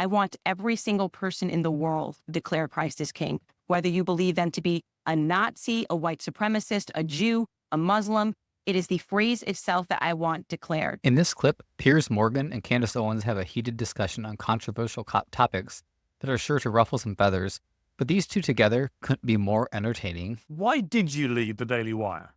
I want every single person in the world to declare Christ as king, whether you believe them to be a Nazi, a white supremacist, a Jew, a Muslim. It is the phrase itself that I want declared. In this clip, Piers Morgan and Candace Owens have a heated discussion on controversial topics that are sure to ruffle some feathers, but these two together couldn't be more entertaining. Why did you leave the Daily Wire?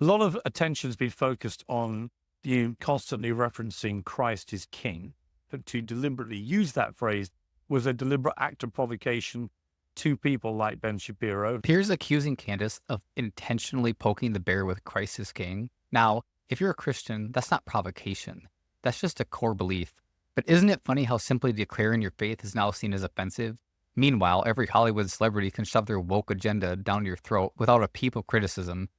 A lot of attention's been focused on you constantly referencing Christ is king, but to deliberately use that phrase was a deliberate act of provocation to people like Ben Shapiro. Piers accusing Candace of intentionally poking the bear with Christ is king. Now, if you're a Christian, that's not provocation. That's just a core belief. But isn't it funny how simply declaring your faith is now seen as offensive? Meanwhile, every Hollywood celebrity can shove their woke agenda down your throat without a peep of criticism.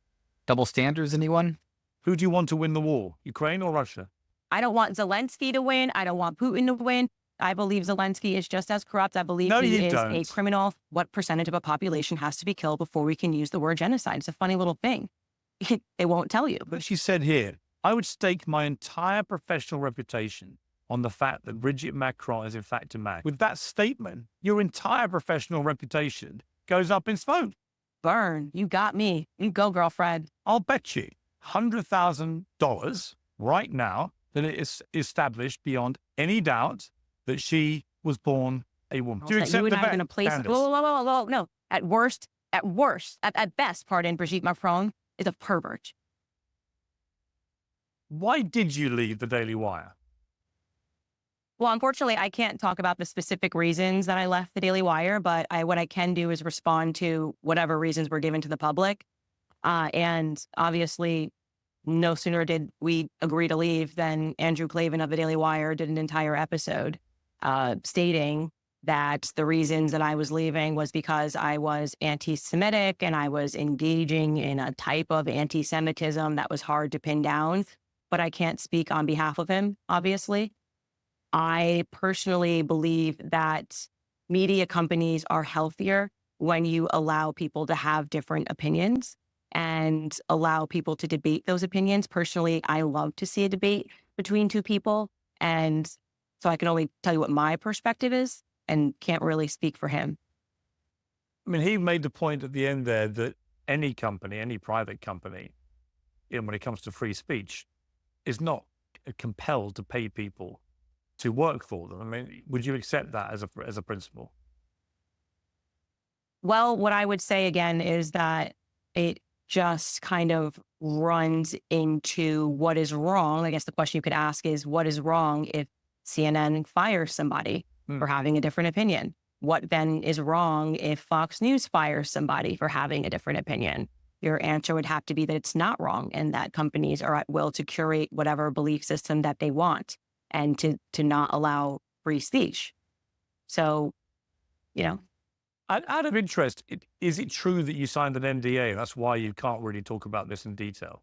Double standards, anyone? Who do you want to win the war, Ukraine or Russia? I don't want Zelensky to win. I don't want Putin to win. I believe Zelensky is just as corrupt. I believe he is a criminal. What percentage of a population has to be killed before we can use the word genocide? It's a funny little thing. They won't tell you. But she said here, I would stake my entire professional reputation on the fact that Brigitte Macron is in fact a man. With that statement, your entire professional reputation goes up in smoke. Burn. You got me. You go, girlfriend. I'll bet you $100,000 right now that it is established beyond any doubt that she was born a woman. Do you accept the bet, Candace? Whoa, no. At best, pardon, Brigitte Macron is a pervert. Why did you leave the Daily Wire? Well, unfortunately, I can't talk about the specific reasons that I left the Daily Wire, but what I can do is respond to whatever reasons were given to the public. And obviously, no sooner did we agree to leave than Andrew Klavan of the Daily Wire did an entire episode stating that the reasons that I was leaving was because I was anti-Semitic and I was engaging in a type of anti-Semitism that was hard to pin down. But I can't speak on behalf of him, obviously. I personally believe that media companies are healthier when you allow people to have different opinions and allow people to debate those opinions. Personally, I love to see a debate between two people. And so I can only tell you what my perspective is and can't really speak for him. I mean, he made the point at the end there that any company, any private company, when it comes to free speech, is not compelled to pay people to work for them. I mean, would you accept that as a principle? Well, what I would say again is that it just kind of runs into what is wrong. I guess the question you could ask is, what is wrong if CNN fires somebody for having a different opinion? What then is wrong if Fox News fires somebody for having a different opinion? Your answer would have to be that it's not wrong and that companies are at will to curate whatever belief system that they want and to not allow free speech. So, Out of interest, is it true that you signed an NDA? That's why you can't really talk about this in detail.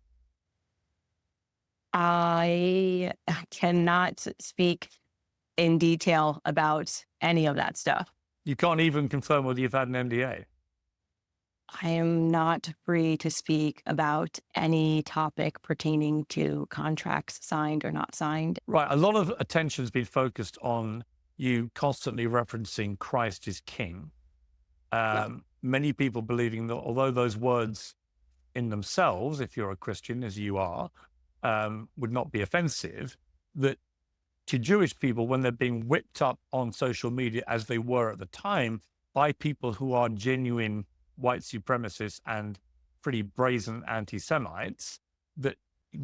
I cannot speak in detail about any of that stuff. You can't even confirm whether you've had an NDA. I am not free to speak about any topic pertaining to contracts signed or not signed. Right. A lot of attention's been focused on you constantly referencing Christ is king. Many people believing that although those words in themselves, if you're a Christian, as you are, would not be offensive, that to Jewish people, when they're being whipped up on social media, as they were at the time, by people who are genuine white supremacists and pretty brazen anti-Semites, that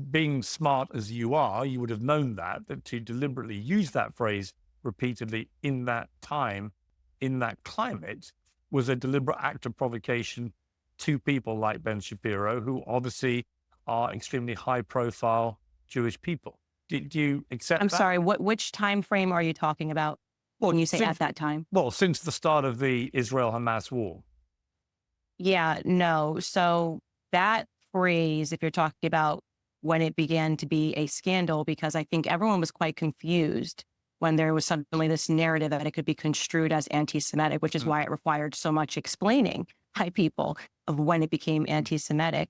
being smart as you are, you would have known that to deliberately use that phrase repeatedly in that time, in that climate, was a deliberate act of provocation to people like Ben Shapiro, who obviously are extremely high-profile Jewish people. Did you accept that? I'm sorry, which time frame are you talking about when you say at that time? Well, since the start of the Israel-Hamas war. Yeah, no. So that phrase, if you're talking about when it began to be a scandal, because I think everyone was quite confused when there was suddenly this narrative that it could be construed as anti-Semitic, which is why it required so much explaining by people of when it became anti-Semitic.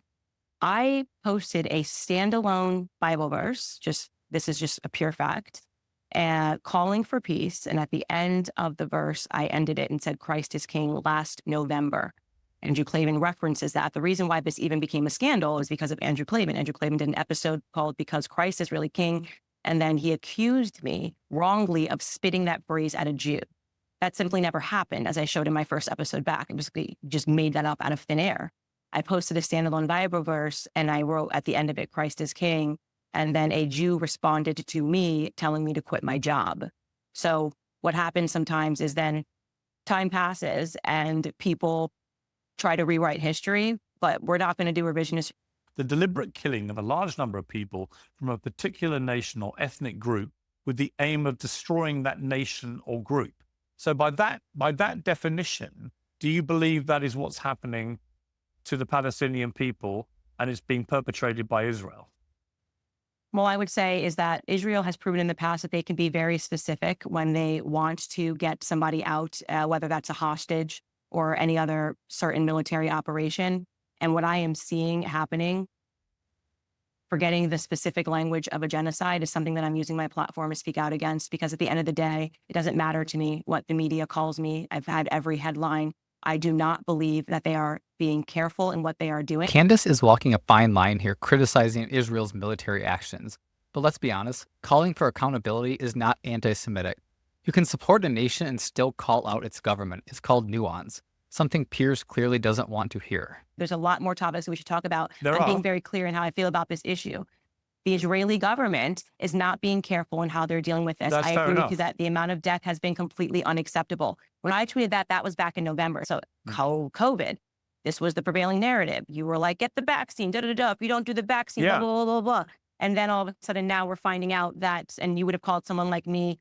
I posted a standalone Bible verse, this is just a pure fact, calling for peace. And at the end of the verse, I ended it and said, Christ is King last November. Andrew Klavan references that. The reason why this even became a scandal is because of Andrew Klavan. Andrew Klavan did an episode called Because Christ is Really King. And then he accused me wrongly of spitting that phrase at a Jew. That simply never happened, as I showed in my first episode back. I just made that up out of thin air. I posted a standalone Bible verse and I wrote at the end of it, Christ is King. And then a Jew responded to me telling me to quit my job. So what happens sometimes is then time passes and people try to rewrite history, but we're not going to do revisionist. The deliberate killing of a large number of people from a particular nation or ethnic group with the aim of destroying that nation or group. So by that definition, do you believe that is what's happening to the Palestinian people and it's being perpetrated by Israel? Well, I would say is that Israel has proven in the past that they can be very specific when they want to get somebody out, whether that's a hostage or any other certain military operation. And what I am seeing happening, forgetting the specific language of a genocide, is something that I'm using my platform to speak out against, because at the end of the day, it doesn't matter to me what the media calls me. I've had every headline. I do not believe that they are being careful in what they are doing. Candace is walking a fine line here, criticizing Israel's military actions. But let's be honest, calling for accountability is not anti-Semitic. You can support a nation and still call out its government. It's called nuance, something Piers clearly doesn't want to hear. There's a lot more topics we should talk about. I'm being very clear in how I feel about this issue. The Israeli government is not being careful in how they're dealing with this. I agree with you that the amount of death has been completely unacceptable. When I tweeted that was back in November. So COVID, this was the prevailing narrative. You were like, get the vaccine, If you don't do the vaccine, blah, blah, blah, blah, blah. And then all of a sudden now we're finding out that, and you would have called someone like me,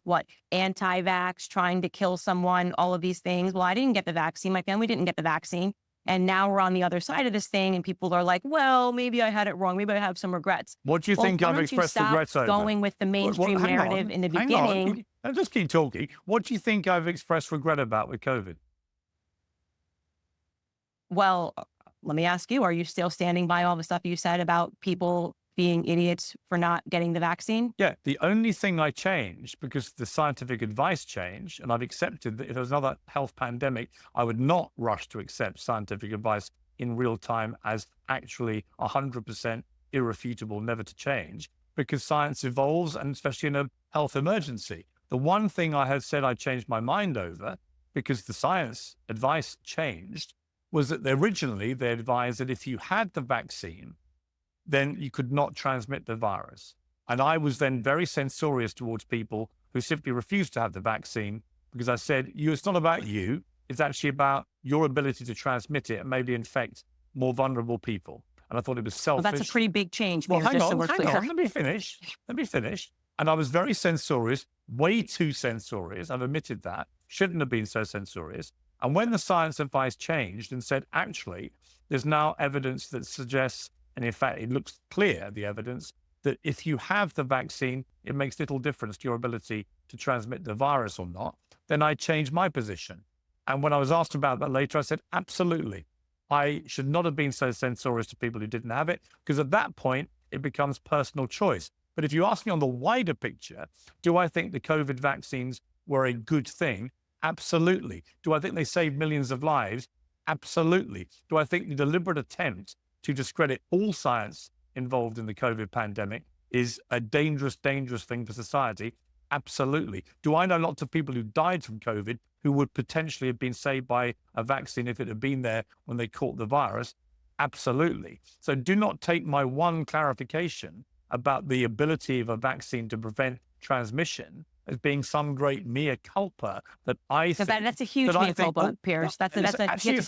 anti-vax, trying to kill someone, all of these things. Well, I didn't get the vaccine. My family didn't get the vaccine. And now we're on the other side of this thing and people are like, well, maybe I had it wrong. Maybe I have some regrets. What do you think I've expressed regrets over? Going with the mainstream narrative in the beginning. I'll just keep talking. What do you think I've expressed regret about with COVID? Well, let me ask you, are you still standing by all the stuff you said about people being idiots for not getting the vaccine? Yeah, the only thing I changed, because the scientific advice changed, and I've accepted that if there was another health pandemic, I would not rush to accept scientific advice in real time as actually 100% irrefutable, never to change, because science evolves, and especially in a health emergency. The one thing I had said I changed my mind over, because the science advice changed, was that originally they advised that if you had the vaccine, then you could not transmit the virus. And I was then very censorious towards people who simply refused to have the vaccine, because I said, it's not about you. It's actually about your ability to transmit it and maybe infect more vulnerable people. And I thought it was selfish. Well, that's a pretty big change. Well, hang on. Let me finish. And I was very censorious, way too censorious. I've admitted that. Shouldn't have been so censorious. And when the science advice changed and said, actually, there's now evidence that suggests, and in fact, it looks clear, the evidence, that if you have the vaccine, it makes little difference to your ability to transmit the virus or not, then I changed my position. And when I was asked about that later, I said, absolutely. I should not have been so censorious to people who didn't have it, because at that point, it becomes personal choice. But if you ask me on the wider picture, do I think the COVID vaccines were a good thing? Absolutely. Do I think they saved millions of lives? Absolutely. Do I think the deliberate attempt to discredit all science involved in the COVID pandemic is a dangerous, dangerous thing for society? Absolutely. Do I know lots of people who died from COVID who would potentially have been saved by a vaccine if it had been there when they caught the virus? Absolutely. So do not take my one clarification about the ability of a vaccine to prevent transmission as being some great mea culpa that I think. That's a huge mea culpa, Piers. That's a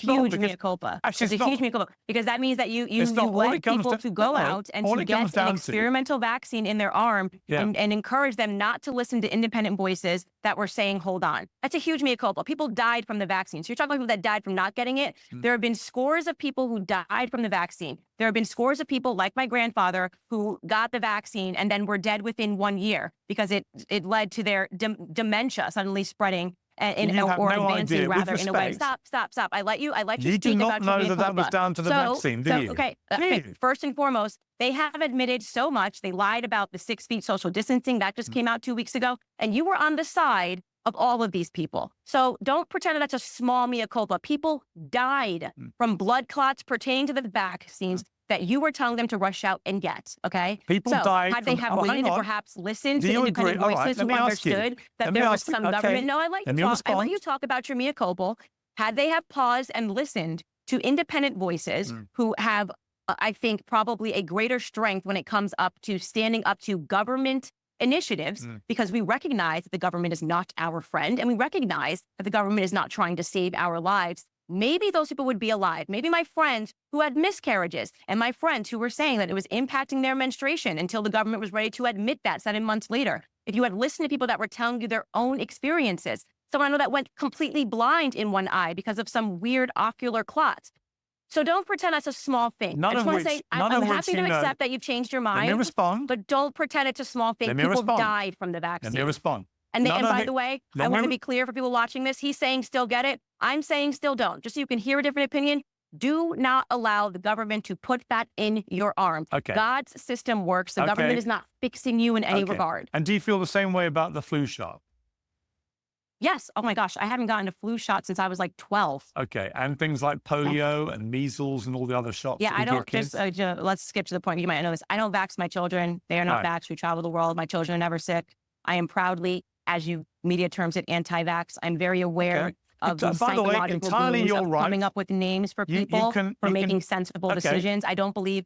huge mea culpa. That's a huge mea culpa, because that means that you let people to go out and to get an experimental vaccine in their arm and encourage them not to listen to independent voices that were saying, hold on. That's a huge mea culpa. People died from the vaccine. So you're talking about people that died from not getting it. There have been scores of people who died from the vaccine. There have been scores of people like my grandfather who got the vaccine and then were dead within 1 year because it led to their dementia suddenly spreading You have or no advancing idea. With rather in a way. respect, Stop. I let you you do speak not about your know mea that was culpa. down to the vaccine, do you? Okay, Do you? first and foremost, they have admitted so much. They lied about the 6 feet social distancing. That just came out 2 weeks ago. And you were on the side of all of these people. So don't pretend that that's a small mea culpa. People died from blood clots pertaining to the vaccines that you were telling them to rush out and get, okay? People So died had they from- have oh, hang waited and on. perhaps listened Do to you independent agree? All right, voices let who me ask you. understood that Let me there was ask you. some Okay. government. No, I let Let me you talk. I respond. let you talk about your mea culpa. Had they have paused and listened to independent voices who have, I think, probably a greater strength when it comes up to standing up to government initiatives, because we recognize that the government is not our friend, and we recognize that the government is not trying to save our lives. Maybe those people would be alive. Maybe my friends who had miscarriages and my friends who were saying that it was impacting their menstruation until the government was ready to admit that 7 months later. If you had listened to people that were telling you their own experiences, someone I know that went completely blind in one eye because of some weird ocular clot. So don't pretend that's a small thing. None I just of want which- to say, none I'm of which happy to you know. accept that you've changed your Let me mind, respond. but don't pretend it's a small thing. Let me People respond. died from the vaccine. Let me respond. And None of by it- the way, let I want me- to be clear for people watching this. He's saying still get it. I'm saying still don't. Just so you can hear a different opinion. Do not allow the government to put that in your arm. Okay. God's system works. The government Okay. is not fixing you in any Okay. regard. And do you feel the same way about the flu shot? Yes. Oh my gosh. I haven't gotten a flu shot since I was like 12. Okay. And things like polio and measles and all the other shots. Yeah, that we I don't give just, kids? let's skip to the point. You might know this. I don't vax my children. They are not Right. vaxxed. We travel the world. My children are never sick. I am proudly, as you media terms it, anti-vax. I'm very aware Okay. of the By the way, psychological entirely wounds you're of right. coming up with names for You people can- for you making can- sensible okay. decisions. I don't believe,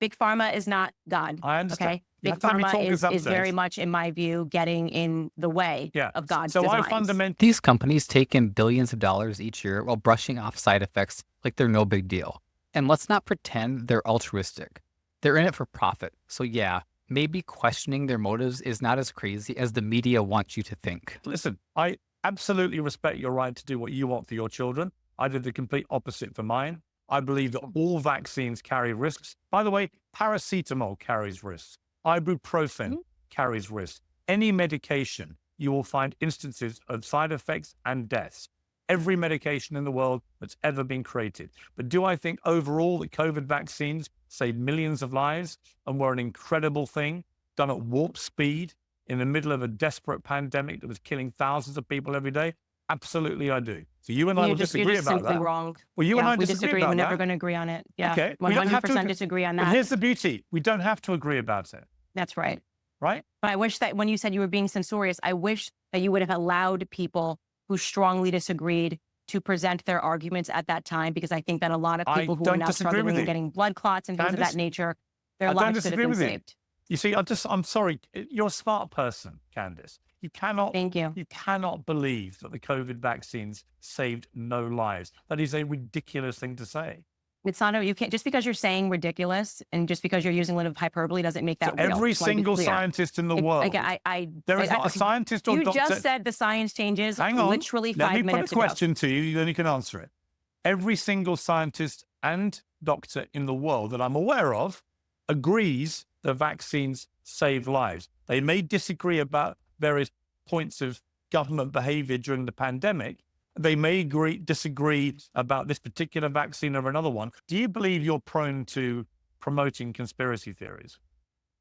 big pharma is not God. I understand. Okay. You Big have to let me talk pharma this up, is very James. much, in my view, getting in the way Yeah. of God's So I designs. fundamentally These companies take in billions of dollars each year while brushing off side effects like they're no big deal. And let's not pretend they're altruistic. They're in it for profit. So yeah, maybe questioning their motives is not as crazy as the media wants you to think. listen, I absolutely respect your right to do what you want for your children. I did the complete opposite for mine. I believe that all vaccines carry risks. By the way, paracetamol carries risks. Ibuprofen carries risks. Any medication, you will find instances of side effects and deaths. Every medication in the world that's ever been created. But do I think overall that COVID vaccines saved millions of lives and were an incredible thing done at warp speed in the middle of a desperate pandemic that was killing thousands of people every day? Absolutely, I do. So you and I will You're disagree just about simply that. wrong. Well, you and I we disagree We're about never that. going to agree on it. Yeah. Okay, we don't have to 100% disagree on But that. here's the beauty. We don't have to agree about it, That's right. right? But I wish that when you said you were being censorious, I wish that you would have allowed people who strongly disagreed to present their arguments at that time, because I think that a lot of I people who are don't now disagree struggling with and you. getting blood clots and things of Candace, that nature, their I don't lives could have disagree been with you. saved. You see, I'm sorry. You're a smart person, Candace. You cannot Thank you. You cannot believe that the COVID vaccines saved no lives. That is a ridiculous thing to say. It's not, you can't, just because you're saying ridiculous and just because you're using a little hyperbole doesn't make that So real. every Just wanna be single clear. scientist in the world, there is not a scientist or You doctor. just said the science changes Hang on. literally 5 Let me minutes put a ago. question to you, then you can answer it. Every single scientist and doctor in the world that I'm aware of agrees that vaccines save lives. They may disagree about various points of government behavior during the pandemic. They may disagree about this particular vaccine or another one. Do you believe you're prone to promoting conspiracy theories?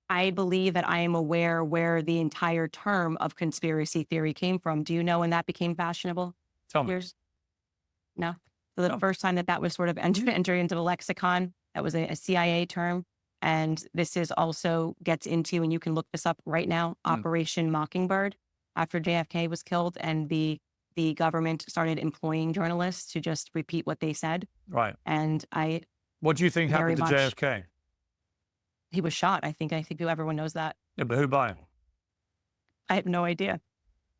I believe that I am aware where the entire term of conspiracy theory came from. Do you know when that became fashionable? Tell me. Piers? No. So the first time that was sort of entered into the lexicon, that was a CIA term. And this is also gets into, and you can look this up right now, Operation Mockingbird, after JFK was killed and the government started employing journalists to just repeat what they said. Right. And What do you think Very happened to much. JFK? he was shot. I think everyone knows that. Yeah, but who by? I have no idea.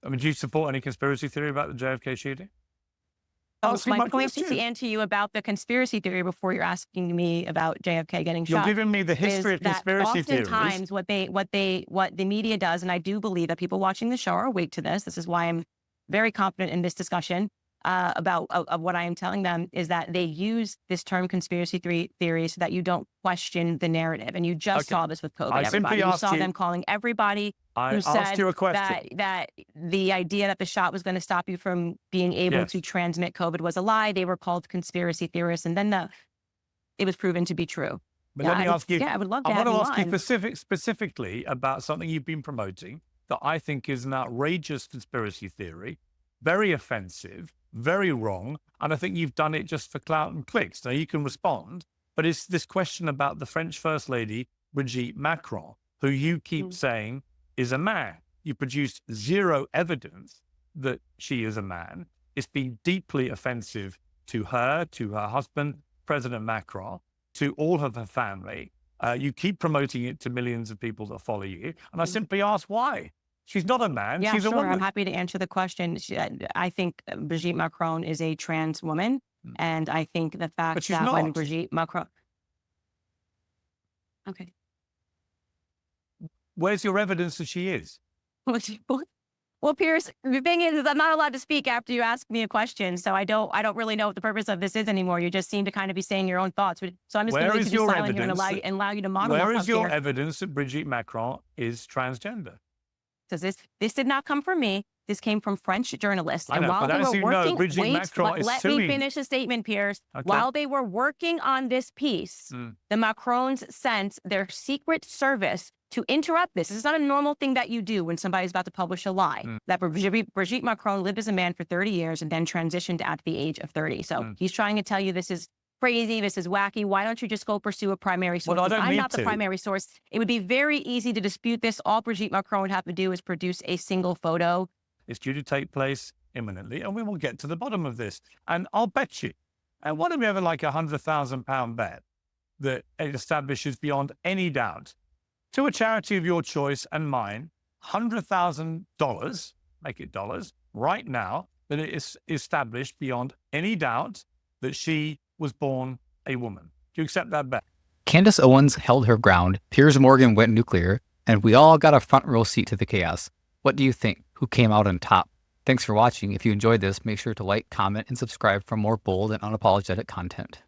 I mean, do you support any conspiracy theory about the JFK shooting? Ask me My my point is to question. answer you about the conspiracy theory before you're asking me about JFK getting You're shot. giving me the history is of that conspiracy theories. oftentimes what the media does, and I do believe that people watching the show are awake to this. This is why I'm very confident in this discussion. of what I am telling them is that they use this term conspiracy theory so that you don't question the narrative. And you just saw this with COVID, I everybody. simply You asked saw you- them calling everybody I who asked said you a question. that the idea that the shot was going to stop you from being able Yes. to transmit COVID was a lie. They were called conspiracy theorists. And then it was proven to be true. But Yeah, let me ask you. I would love to I have want to you ask you on. specifically about something you've been promoting that I think is an outrageous conspiracy theory, very offensive, very wrong, and I think you've done it just for clout and clicks. Now you can respond, but it's this question about the French First Lady, Brigitte Macron, who you keep saying is a man. You produced zero evidence that she is a man. It's been deeply offensive to her husband, President Macron, to all of her family. You keep promoting it to millions of people that follow you. And I simply ask why. She's not a man, Yeah, she's a sure. woman. I'm happy to answer the question. I think Brigitte Macron is a trans woman. And I think the fact she's that when not. Brigitte Macron... Okay. Where's your evidence that she is? Well, Piers, the thing is I'm not allowed to speak after you ask me a question. So I don't really know what the purpose of this is anymore. You just seem to kind of be saying your own thoughts. So I'm just going to be silent here and allow you to monologue. Where is your here. evidence that Brigitte Macron is transgender? Because this did not come from me. This came from French journalists. And while they were working, let me finish the statement, Piers. Okay. While they were working on this piece, the Macrons sent their secret service to interrupt this. This is not a normal thing that you do when somebody's about to publish a lie. That Brigitte Macron lived as a man for 30 years and then transitioned at the age of 30. So he's trying to tell you this is crazy, this is wacky. Why don't you just go pursue a primary source? Well, I'm not the primary source. It would be very easy to dispute this. All Brigitte Macron would have to do is produce a single photo. It's due to take place imminently, and we will get to the bottom of this. And I'll bet you, and what if we have like £100,000 bet that it establishes beyond any doubt to a charity of your choice and mine, $100,000, make it dollars, right now, that it is established beyond any doubt that she was born a woman. Do you accept that bet? Candace Owens held her ground, Piers Morgan went nuclear, and we all got a front row seat to the chaos. What do you think? Who came out on top? Thanks for watching. If you enjoyed this, make sure to like, comment, and subscribe for more bold and unapologetic content.